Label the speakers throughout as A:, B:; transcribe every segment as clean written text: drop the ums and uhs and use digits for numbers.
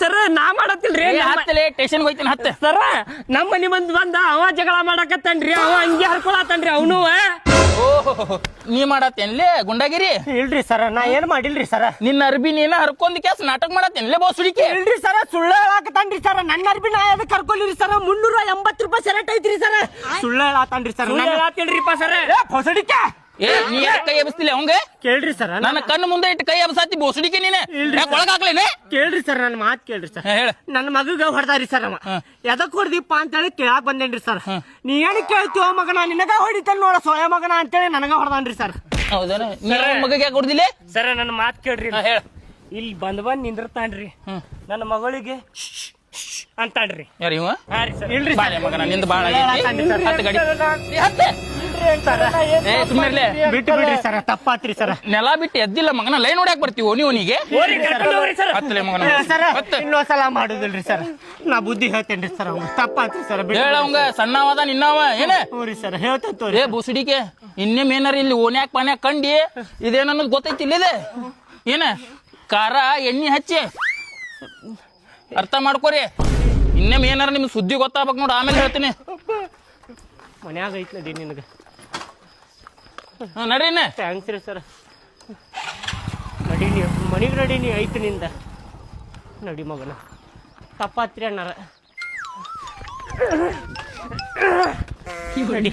A: ಸರ ನಾ ಮಾಡತ್ತಿಲ್ರಿ
B: ಹತ್ತಲೆ ಸ್ಟೇಷನ್ ಹೋಯ್ತೀನಿ ಹತ್ತ
A: ಸರ ನಮ್ಮ ಮನಿ ಮಂದಿ ಬಂದ ಅವ ಜಗಳ ಮಾಡಕತ್ತನ್ರಿ ಅವ ಹಂಗೆ ಹರ್ಕೊಳತನ್ರಿ ಅವನು
B: ಓಹೋ ನೀ ಮಾಡತ್ತೇನ್ಲೇ ಗುಂಡಾಗಿರಿ
A: ಇಲ್ರಿ ಸರ ನಾ ಏನ್ ಮಾಡಿಲ್ರಿ ಸರ
B: ನಿನ್ನ ಅರ್ಬಿ ನೀನ ಹರ್ಕೊಂಡ್ ಕ್ಯಾಸ್ ನಾಟಕ ಮಾಡತ್ತೇನ್ಲೇ ಬೋಸುಡಿಕೆ
A: ಇಲ್ರಿ ಸರ ಸುಳ್ಳು ಹೇಳಾಕತ್ತಾನ್ರಿ ಸರ ನನ್ನ ಅರ್ಬಿ ನಾ ಅದಕ್ಕೆ ಕರ್ಕೊಲಿರಿ ಸರ 380 ರೂಪಾಯಿ ಸೆಲೆಕ್ಟ್ ಐತ್ರಿ ಸರ ಸುಳ್ಳು ಹೇಳಾತಾನ್ರಿ ಸರ್ ಹೇಳಾತಿಲ್ರಿಪ್ಪ ಸರ ಬೋಸುಡಿಕೆ
B: ಏ ನೀ ಯಾಕೆ ಕೈ ಎಬ್ಸ್ತಿಲ್ಲ ಅವಂಗ
A: ಕೇಳ್ರಿ ಸರ
B: ನನ್ನ ಕಣ್ಣು ಮುಂದೆ ಇಟ್ಟು ಕೈ ಎಬ್ಸಾತಿ ಬೋಸುಡಿಕೆ ನೀನೆ ಒಳಗಾಕ್ಲೇನೆ
A: ಕೇಳ್ರಿ ಸರ್ ನನ್ನ ಮಾತು ಕೇಳ್ರಿ ಸರ್
B: ಹೇಳ
A: ನನ್ನ ಮಗಗ ಹೊಡೆದಾರಿ ಸರ್ ಅವ ಎದಕ್ ಹೊಡೆದಿಪ್ಪ ಅಂತೇಳಿ ಕೇಳಾಕ್ ಬಂದೇನ್ರಿ ಸರ್ ನೀ ಏನ್ ಕೇಳ್ತೀವ ಮಗನ ನಿನಗ ಹೊಡಿತಲ್ ನೋಡ ಸೊಯ ಮಗನ ಅಂತೇಳಿ ನನಗ ಹೊಡೆದಾನ್ರಿ ಸರ್
B: ಹೌದಾನ ಮಗಗೆ ಯಾಕೆ ಹೊಡೆದಿಲ್ಲ
A: ಸರ ನನ್ನ ಮಾತು ಕೇಳ್ರಿ
B: ಹೇಳ
A: ಇಲ್ಲಿ ಬಂದ್ ನಿಂದಿರ್ತಾನ್ರಿ ನನ್ನ ಮಗಳಿಗೆ ಅಂತಾನ್ರಿ
B: ಯಾರ ಇವ
A: ಇಲ್ರಿ
B: ಬಾಳೆ ಮಗನ ನಿಂದ ಬಾಳ ಹತ್ತು ಗಾಡಿ
A: ಬಿಟ್ಟು ಬಿಡ್ರಿ ಸರ ತಪ್ಪಾತ್ರಿ ಸರ
B: ನೆಲ ಬಿಟ್ಟು ಎದ್ದಿಲ್ಲ ಮಗನ ಲೈನ್ ನೋಡ್ಯಾಕ್ ಬರ್ತೀವಿ ನೀವನಿಗೆ ಹತ್ತಲೆ ಮಗನ
A: ಸರ ಇನ್ನೊಂದ್ಸಲ ಮಾಡುದಿಲ್ರಿ ಸರ್ ನಾ ಬುದ್ಧಿ ಹೇಳ್ತೇನ್ರಿ ಸರ್ ಅವ್ ತಪ್ಪಾತ್ರಿ ಸರ್
B: ಹೇಳ ಅವಂಗ ಸಣ್ಣವಾದ ನಿನ್ನವ ಏನ
A: ಹ್ಞೂ ಸರ್ ಹೇಳ್ತೇನೆ
B: ಏ ಬುಸುಡಿಕೆ ಇನ್ನೇಮ್ ಏನಾರ ಇಲ್ಲಿ ಓನ್ಯಾಕ್ ಪಾನ್ಯಾಕ್ ಕಂಡಿ ಇದೇನನ್ನೋದು ಗೊತ್ತೈತಿ ಇಲ್ಲಿದೆ ಏನ ಖಾರ ಎಣ್ಣೆ ಹಚ್ಚಿ ಅರ್ಥ ಮಾಡ್ಕೋರಿ ಇನ್ನೇಮ್ ಏನಾರ ನಿಮ್ ಸುದ್ದಿ ಗೊತ್ತಾಗ್ಬೇಕು ನೋಡು ಆಮೇಲೆ ಹೇಳ್ತೀನಿ
A: ಮನ್ಯಾಗ ಐತ್ ನಡಿ ನಿನಗೆ
B: ನಡೀನ
A: ಥ್ಯಾಂಕ್ಸ್ ರೀ ಸರ್ ನಡೀನಿ ಮನಿಗೆ ನಡೀನಿ ಐತ್ ನಿಂದ ನಡಿ ಮಗನ ತಪ್ಪಾತ್ರಿ ಅಣ್ಣಾರ ನಡಿ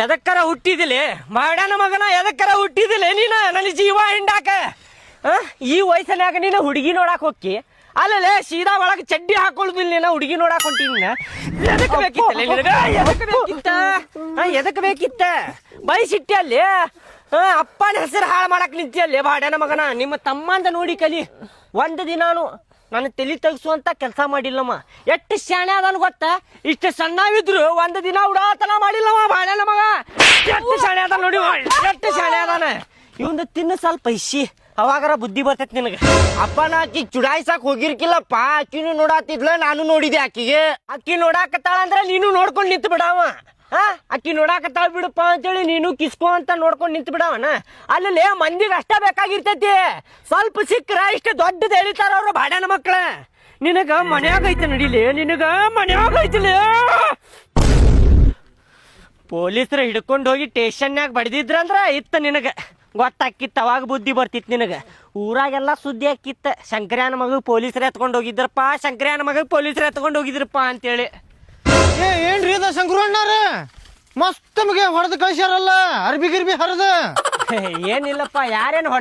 A: ಎದಕ್ಕರ ಹುಟ್ಟಿದಿಲ್ಲ ಮಾಡ್ಯಾನ ಮಗನ ಎದಕ್ಕರ ಹುಟ್ಟಿದಿಲ್ಲ ನೀನ ನನ್ನ ಜೀವ ಹಿಂಡಾಕ ಈ ವಯಸ್ಸನ್ಯಾಗ ನೀನು ಹುಡುಗಿ ನೋಡಾಕ್ ಹೋಗಿ ಅಲ್ಲೇ ಸೀದಾ ಒಳಗೆ ಚಡ್ಡಿ ಹಾಕೊಳ್ಳುದಿಲ್ಲ ನೀನ ಹುಡುಗಿ ನೋಡಾಕ್ ಹೊಂಟೀನಿ ಎದಕ್ ಬೇಕಿತ್ತಲ್ಲ ನಿನಗ ಎದಕ್ ಬೇಕಿತ್ತ ಬಯಸಿಟ್ಟೆ ಅಲ್ಲಿ ಅಪ್ಪನ ಹೆಸರು ಹಾಳು ಮಾಡಕ್ ನಿಂತಿಯಲ್ಲಿ ಬಾಡ್ಯಾನ ಮಗನ ನಿಮ್ಮ ತಮ್ಮ ಅಂತ ನೋಡಿ ಕಲಿ ಒಂದು ದಿನಾನು ನನ್ನ ತಲೆ ತೆಗ್ಸುವಂತ ಕೆಲಸ ಮಾಡಿಲ್ಲಮ್ಮ ಎಷ್ಟು ಶಾಣೆ ಅದನ್ ಗೊತ್ತ ಇಷ್ಟು ಸಣ್ಣವಿದ್ರು ಒಂದು ದಿನ ಉಡಾತನ ಮಾಡಿಲ್ಲವ ಬಾಡ್ಯಾನ ಮಗ ಎಷ್ಟು ಶಾಣೆ ಅದ ನೋಡಿ ಎಷ್ಟು ಶಾಣೆ ಅದಾನ ಇವಂದು ತಿನ್ನು ಸ್ವಲ್ಪ ಇಶಿ ಅವಾಗಾರ ಬುದ್ಧಿ ಬರ್ತೈತಿ ನಿನಗೆ ಅಪ್ಪನ ಆಕಿ ಚುಡಾಯಿಸಾಕ್ ಹೋಗಿರ್ಕಿಲ್ಲಪ್ಪ ಆಕಿನೂ ನೋಡಾತಿದ್ಲ ನಾನು ನೋಡಿದೆ ಆಕಿಗೆ ಅಕ್ಕಿ ನೋಡಾಕತ್ತಾಳ ಅಂದ್ರೆ ನೀನು ನೋಡ್ಕೊಂಡು ನಿಂತು ಬಿಡವ ಅಕ್ಕಿ ನೋಡಾಕತ್ತಾಳ ಬಿಡಪ್ಪ ಅಂತೇಳಿ ನೀನು ಕಿಸ್ಕೋ ಅಂತ ನೋಡ್ಕೊಂಡು ನಿಂತು ಬಿಡವನ ಅಲ್ಲಿ ಮಂದಿಗೆ ಅಷ್ಟ ಬೇಕಾಗಿರ್ತೈತಿ ಸ್ವಲ್ಪ ಸಿಕ್ಕ್ರ ಇಷ್ಟು ದೊಡ್ಡದು ಎಳಿತಾರ ಅವ್ರು ಬಾಡ್ಯಾನ ಮಕ್ಳ ನಿನಗ ಮನ್ಯಾಗ ಐತೆ ನಡಿಲಿ ನಿನಗ ಮನ್ಯಾಗ ಐತಿಲಿ ಪೊಲೀಸರು ಹಿಡ್ಕೊಂಡು ಹೋಗಿ ಸ್ಟೇಷನ್ಯಾಗ ಬಡ್ದಿದ್ರಂದ್ರ ಇತ್ತ ನಿನಗ ಗೊತ್ತಾಕಿತ್ತ ಅವಾಗ ಬುದ್ಧಿ ಬರ್ತಿತ್ತು ನಿನಗ ಊರಾಗೆಲ್ಲ ಸುದ್ದಿ ಹಾಕಿತ್ತ ಶಂಕರ್ಯಾನ ಮಗ ಪೊಲೀಸರು ಎತ್ಕೊಂಡು ಹೋಗಿದ್ರಪ್ಪ ಶಂಕರ್ಯಾನ ಮಗ ಪೊಲೀಸರು ಎತ್ಕೊಂಡು ಹೋಗಿದ್ರಪ್ಪ ಅಂತೇಳಿ
C: ಏನ್ರಿ ಅದ ಶಂಕರಣ್ಣಾರ ಮಸ್ತ್ ನಮಗೆ ಹೊಡೆದು ಕಳ್ಸ್ಯಾರಲ್ಲ ಅರ್ಬಿ ಗಿರ್ಬಿ ಹರಿದ
A: ಏನಿಲ್ಲಪ್ಪ ಯಾರೇನು ಹೊಡೆದಿ